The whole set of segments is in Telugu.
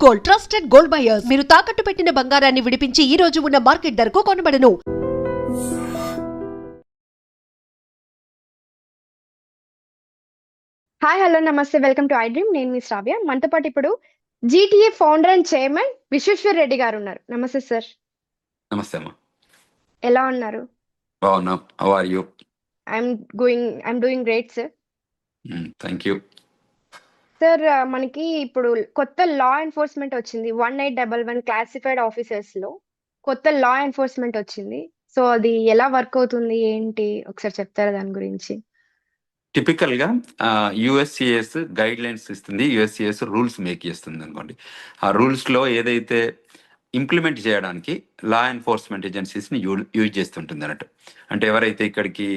గోల్డ్ ట్రస్టెడ్ గోల్డ్ బయర్స్ మీరు తాకట్టు పెట్టిన బంగారాన్ని విడిపించి ఈ రోజు ఉన్న మార్కెట్ ధరకు కొనబడను. హాయ్ హలో నమస్తే వెల్కమ్ టు ఐ డ్రీమ్. నేను మీ శ్రావ్య. మనతో పాటు ఇప్పుడు GTA founder and chairman Vishweshwar Reddy గారు ఉన్నారు. నమస్తే సార్. నమస్తే అమ్మా. ఎలా ఉన్నారు? బాగున్నాం. How are you? I'm doing great sir. Thank you. Sir మనకి ఇప్పుడు కొత్త లా ఎన్ఫోర్స్మెంట్ వచ్చింది. 1811 క్లాసిఫైడ్ ఆఫీసర్స్ లో కొత్త లా ఎన్ఫోర్స్మెంట్ వచ్చింది. సో అది ఎలా వర్క్ అవుతుంది ఏంటి ఒకసారి చెప్తారా దాని గురించి? టిపికల్ గా యుఎస్సిఎస్ గైడ్ లైన్స్ ఇస్తుంది, యుఎస్సిఎస్ రూల్స్ మేక్ చేస్తుంది అనుకోండి. ఆ రూల్స్ లో ఏదైతే ఇంప్లిమెంట్ చేయడానికి లా ఎన్ఫోర్స్మెంట్ ఏజెన్సీస్ని యూజ్ చేస్తుంటుంది అన్నట్టు. అంటే ఎవరైతే ఇక్కడికి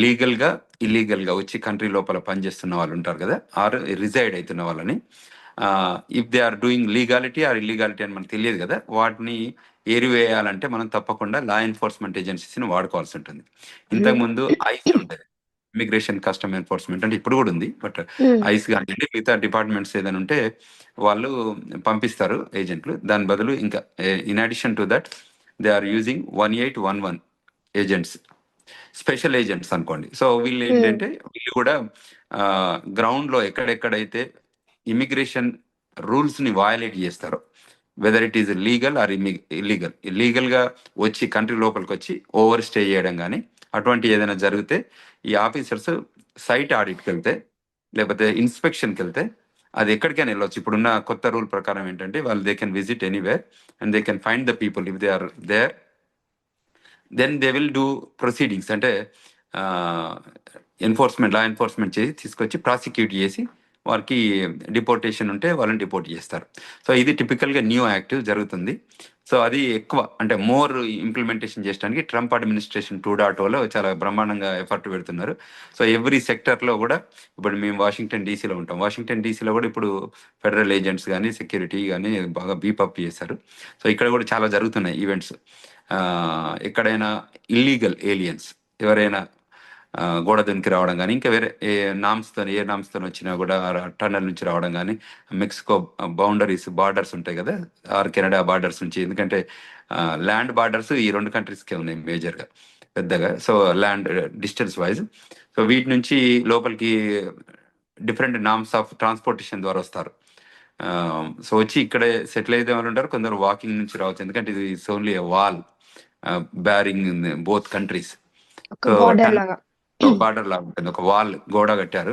లీగల్గా ఇల్లీగల్గా వచ్చి కంట్రీ లోపల పనిచేస్తున్న వాళ్ళు ఉంటారు కదా, ఆర్ రిజైడ్ అవుతున్న వాళ్ళని, if they are doing legality or illegality అని మనకు తెలియదు కదా, వాటిని ఏరివేయాలంటే మనం తప్పకుండా లా ఎన్ఫోర్స్మెంట్ ఏజెన్సీస్ని వాడుకోవాల్సి ఉంటుంది. ఇంతకుముందు ఐస్ ఉండేది, ఇమిగ్రేషన్ కస్టమ్ ఎన్ఫోర్స్మెంట్, అంటే ఇప్పుడు కూడా ఉంది, బట్ ఐస్ కానివ్వండి మిగతా డిపార్ట్మెంట్స్ ఏదైనా ఉంటే వాళ్ళు పంపిస్తారు ఏజెంట్లు. దాని బదులు ఇంకా in addition to that they are using 1811 agents, special agents అనుకోండి. సో వీళ్ళు ఏంటంటే వీళ్ళు కూడా గ్రౌండ్లో ఎక్కడెక్కడైతే ఇమిగ్రేషన్ రూల్స్ని వయలేట్ చేస్తారో, whether it is legal are ఇల్లీగల్గా వచ్చి కంట్రీ లోపలికి వచ్చి ఓవర్ స్టే చేయడం కానీ అటువంటి ఏదైనా జరిగితే ఈ ఆఫీసర్స్ సైట్ ఆడిట్కి వెళ్తే లేకపోతే ఇన్స్పెక్షన్కి వెళ్తే అది ఎక్కడికైనా వెళ్ళొచ్చు. ఇప్పుడున్న కొత్త రూల్ ప్రకారం ఏంటంటే వాళ్ళు they can visit anywhere and they can find the people if they are there, then they will do proceedings. అంటే లా ఎన్ఫోర్స్మెంట్ చేసి తీసుకొచ్చి ప్రాసిక్యూట్ చేసి వారికి డిపోర్టేషన్ ఉంటే వాళ్ళని డిపోర్ట్ చేస్తారు. సో ఇది టిపికల్గా న్యూ యాక్ట్ జరుగుతుంది. సో అది ఎక్కువ అంటే మోర్ ఇంప్లిమెంటేషన్ చేయడానికి ట్రంప్ అడ్మినిస్ట్రేషన్ 2.0లో చాలా బ్రహ్మాండంగా ఎఫర్ట్ పెడుతున్నారు. సో ఎవ్రీ సెక్టర్లో కూడా, ఇప్పుడు మేము వాషింగ్టన్ డీసీలో ఉంటాం, వాషింగ్టన్ డీసీలో కూడా ఇప్పుడు ఫెడరల్ ఏజెంట్స్ కానీ సెక్యూరిటీ కానీ బాగా బీపప్ చేశారు. సో ఇక్కడ కూడా చాలా జరుగుతున్నాయి ఈవెంట్స్. ఎక్కడైనా ఇల్లీగల్ ఏలియన్స్ ఎవరైనా గోడ దునికి రావడం కానీ ఇంకా వేరే ఏ నామ్స్తో వచ్చినా కూడా టన్నల్ నుంచి రావడం కానీ, మెక్సికో బౌండరీస్ బార్డర్స్ ఉంటాయి కదా, ఆర్ కెనడా బార్డర్స్ నుంచి, ఎందుకంటే ల్యాండ్ బార్డర్స్ ఈ రెండు కంట్రీస్కే ఉన్నాయి మేజర్గా పెద్దగా. So land distance wise, so వీటి నుంచి లోపలికి డిఫరెంట్ నామ్స్ ఆఫ్ ట్రాన్స్పోర్టేషన్ ద్వారా వస్తారు. సో వచ్చి ఇక్కడే సెటిల్ అయితే వాళ్ళు ఉంటారు, కొందరు వాకింగ్ నుంచి రావచ్చు, ఎందుకంటే ఇది it's only wall bearing in both countries. So border లాగా ఉంటుంది, ఒక వాల్ గోడ కట్టారు.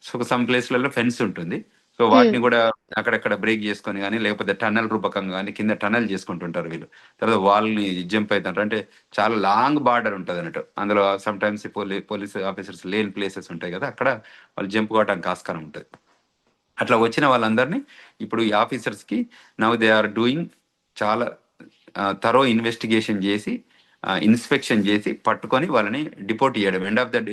సో సమ్ ప్లేస్లలో ఫెన్స్ ఉంటుంది. సో వాటిని కూడా అక్కడక్కడ బ్రేక్ చేసుకొని కానీ లేకపోతే టన్నల్ రూపకంగా కానీ కింద టన్నల్ చేసుకుంటుంటారు వీళ్ళు. తర్వాత వాల్ని జంప్ అవుతుంటారు. అంటే చాలా లాంగ్ బార్డర్ ఉంటుంది అన్నట్టు. అందులో సమ్ టైమ్స్ పోలీస్ ఆఫీసర్స్ లేని ప్లేసెస్ ఉంటాయి కదా, అక్కడ వాళ్ళు జంప్ కావడానికి ఆస్కారం ఉంటుంది. అట్లా వచ్చిన వాళ్ళందరినీ ఇప్పుడు ఈ ఆఫీసర్స్కి నవ్ దే ఆర్ డూయింగ్ చాలా థరో ఇన్వెస్టిగేషన్ చేసి ఇన్స్పెక్షన్ చేసి పట్టుకొని వాళ్ళని డిపోర్ట్ చేయడం.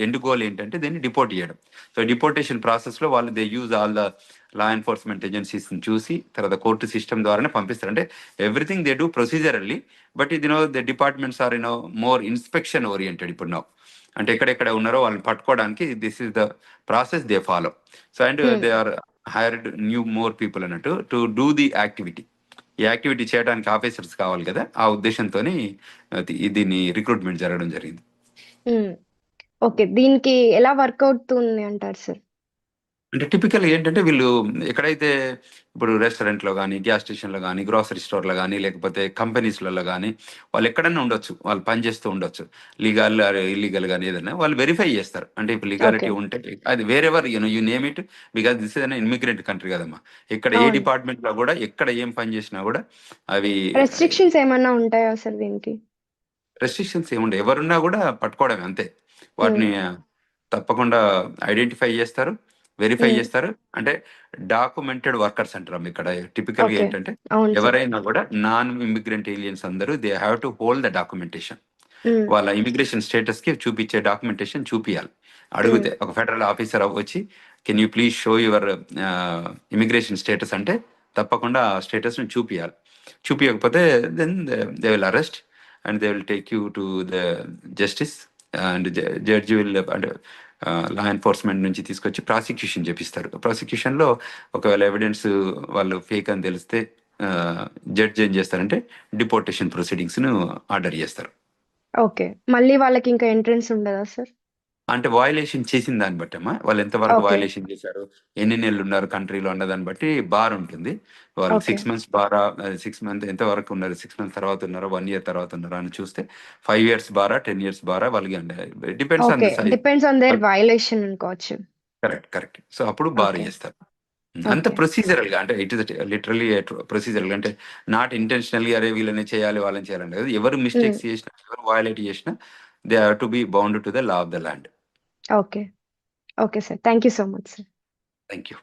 ఎండ్ గోల్ ఏంటంటే దీన్ని డిపోర్ట్ చేయడం. సో డిపోర్టేషన్ ప్రాసెస్లో వాళ్ళు they use all the law enforcement ఏజెన్సీస్ని చూసి తర్వాత కోర్టు సిస్టమ్ ద్వారానే పంపిస్తారు. అంటే everything they do procedurally, but ఇది the departments are more inspection oriented ఇప్పుడు అంటే ఎక్కడెక్కడ ఉన్నారో వాళ్ళని పట్టుకోవడానికి this is the process they follow. So and they are hired more people అన్నట్టు టు డూ ది యాక్టివిటీ. ఈ యాక్టివిటీ చేయడానికి ఆఫీసర్స్ కావాలి కదా, ఆ ఉద్దేశంతో దీన్ని రిక్రూట్మెంట్ జరగడం జరిగింది. ఓకే, దీనికి ఎలా వర్క్ అవుతుంది అంటారు సార్? అంటే టిపికల్ ఏంటంటే వీళ్ళు ఎక్కడైతే ఇప్పుడు రెస్టారెంట్లో కానీ, గ్యాస్ స్టేషన్లో కానీ, గ్రాసరీ స్టోర్లో కానీ, లేకపోతే కంపెనీస్లలో కానీ వాళ్ళు ఎక్కడైనా ఉండొచ్చు, వాళ్ళు పనిచేస్తూ ఉండొచ్చు, లీగల్ ఇల్లీగల్ కానీ ఏదైనా వాళ్ళు వెరిఫై చేస్తారు. అంటే ఇప్పుడు లీగాలిటీ ఉంటే అది wherever you name it, because this is an immigrant country కదమ్మా. ఇక్కడ ఏ డిపార్ట్మెంట్లో కూడా ఎక్కడ ఏం పని చేసినా కూడా అవి రెస్ట్రిక్షన్స్ ఏమన్నా ఉంటాయా సార్ దీనికి? రెస్ట్రిక్షన్స్ ఏముండే, ఎవరున్నా కూడా పట్టుకోవడమే అంతే. వాటిని తప్పకుండా ఐడెంటిఫై చేస్తారు, వెరిఫై చేస్తారు. అంటే డాక్యుమెంటెడ్ వర్కర్స్ అంటారు ఇక్కడ. టిపికల్గా ఏంటంటే ఎవరైనా కూడా నాన్ ఇమిగ్రెంట్ ఏలియన్స్ అందరూ they have to hold the documentation. వాళ్ళ ఇమిగ్రేషన్ స్టేటస్ కి చూపించే డాక్యుమెంటేషన్ చూపియాలి. అడిగితే ఒక ఫెడరల్ ఆఫీసర్ వచ్చి can you please show your immigration status అంటే తప్పకుండా ఆ స్టేటస్ ని చూపియాలి. చూపించకపోతే then they will arrest and they will take you to the justice and judge will law enforcement నుంచి తీసుకొచ్చి ప్రాసిక్యూషన్ చేపిస్తారు. ప్రాసిక్యూషన్లో ఒకవేళ ఎవిడెన్స్ వాళ్ళు ఫేక్ అని తెలిస్తే జడ్జ్ ఏం చేస్తారంటే డిపోర్టేషన్ ప్రొసీడింగ్స్ను ఆర్డర్ చేస్తారు. ఓకే. మళ్ళీ వాళ్ళకి ఇంకా ఎంట్రన్స్ ఉండదా సార్? అంటే వయలేషన్ చేసిన దాన్ని బట్టి అమ్మా, వాళ్ళు ఎంతవరకు ఓకే. వయలేషన్ చేశారు, ఎన్ని నెలలు ఉన్నారు కంట్రీలో అన్న దాన్ని బట్టి బార్ ఉంటుంది. వాళ్ళు ఓకే. 6 మంత్స్ బారా, 6 మంత్ ఎంతవరకు ఉన్నారు, 6 మంత్స్ తర్వాత ఉన్నారా, 1 ఇయర్ తర్వాత ఉన్నారా అని చూస్తే 5 ఇయర్స్ బారా, 10 ఇయర్స్ బారా వాళ్ళకి అంటే depends on okay. The size. Depends on their violation అనుకోవచ్చు. కరెక్ట్. సో అప్పుడు బార్ ఓకే. చేస్తారు. అంత ఓకే. ప్రొసీజరల్ గా, అంటే ఇట్ ఇస్ లిటరలీ ప్రొసీజరల్ గా, అంటే నాట్ ఇంటెన్షనల్లీ అరే వీళ్ళని చేయాలి వాళ్ళని చేయాలంటే కదా. ఎవరు మిస్టేక్స్ చేసినా, ఎవరు వయలేట్ చేసినా they have to be bound to the law of the land. Okay. Okay sir. Thank you so much sir. Thank you.